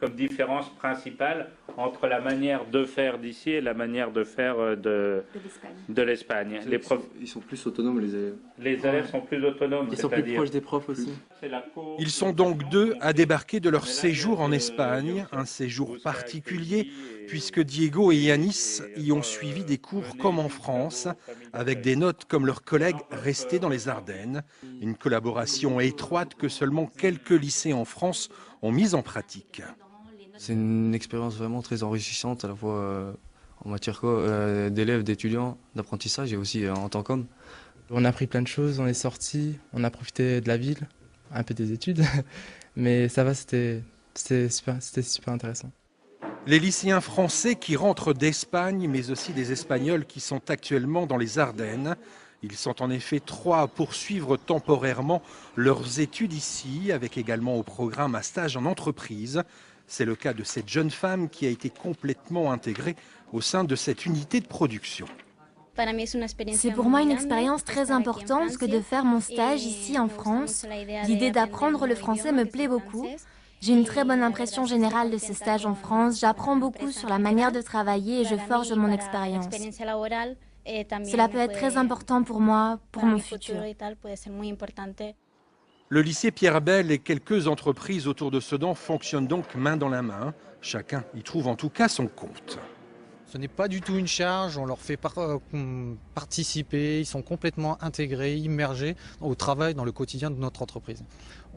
comme différence principale entre la manière de faire d'ici et la manière de faire de l'Espagne. Ils sont plus autonomes, les élèves. Les élèves sont plus autonomes. Ils sont plus proches des profs aussi. Ils sont donc deux à débarquer de leur séjour en Espagne, un séjour particulier puisque Diego et Yanis y ont suivi des cours comme en France, avec des notes comme leurs collègues restés dans les Ardennes. Une collaboration étroite que seulement quelques lycées en France ont mise en pratique. C'est une expérience vraiment très enrichissante à la fois en matière d'élèves, d'étudiants, d'apprentissage et aussi en tant qu'homme. On a appris plein de choses, on est sortis, on a profité de la ville, un peu des études, mais ça va, c'était super intéressant. Les lycéens français qui rentrent d'Espagne, mais aussi des Espagnols qui sont actuellement dans les Ardennes. Ils sont en effet 3 à poursuivre temporairement leurs études ici, avec également au programme un stage en entreprise. C'est le cas de cette jeune femme qui a été complètement intégrée au sein de cette unité de production. C'est pour moi une expérience très importante que de faire mon stage ici en France. L'idée d'apprendre le français me plaît beaucoup. J'ai une très bonne impression générale de ce stage en France. J'apprends beaucoup sur la manière de travailler et je forge mon expérience. Cela peut être très important pour moi, pour mon futur. Le lycée Pierre Bel et quelques entreprises autour de Sedan fonctionnent donc main dans la main. Chacun y trouve en tout cas son compte. Ce n'est pas du tout une charge, on leur fait participer, ils sont complètement intégrés, immergés au travail, dans le quotidien de notre entreprise.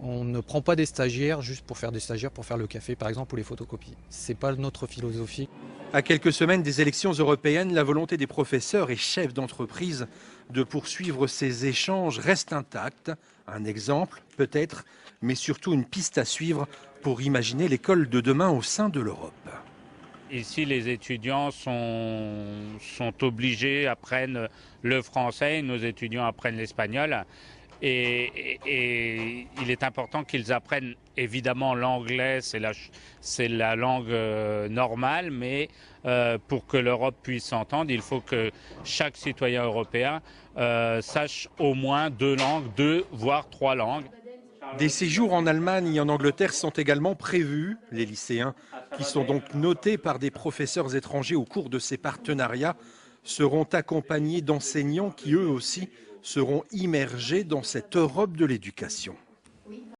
On ne prend pas des stagiaires juste pour faire des stagiaires, pour faire le café par exemple ou les photocopies. Ce n'est pas notre philosophie. À quelques semaines des élections européennes, la volonté des professeurs et chefs d'entreprise de poursuivre ces échanges reste intacte. Un exemple peut-être, mais surtout une piste à suivre pour imaginer l'école de demain au sein de l'Europe. Ici, les étudiants sont obligés, apprennent le français, nos étudiants apprennent l'espagnol. Et il est important qu'ils apprennent évidemment l'anglais, c'est la langue normale, mais pour que l'Europe puisse s'entendre, il faut que chaque citoyen européen sache au moins 2 langues, 2 voire 3 langues. Des séjours en Allemagne et en Angleterre sont également prévus. Les lycéens, qui sont donc notés par des professeurs étrangers au cours de ces partenariats, seront accompagnés d'enseignants qui eux aussi seront immergés dans cette Europe de l'éducation.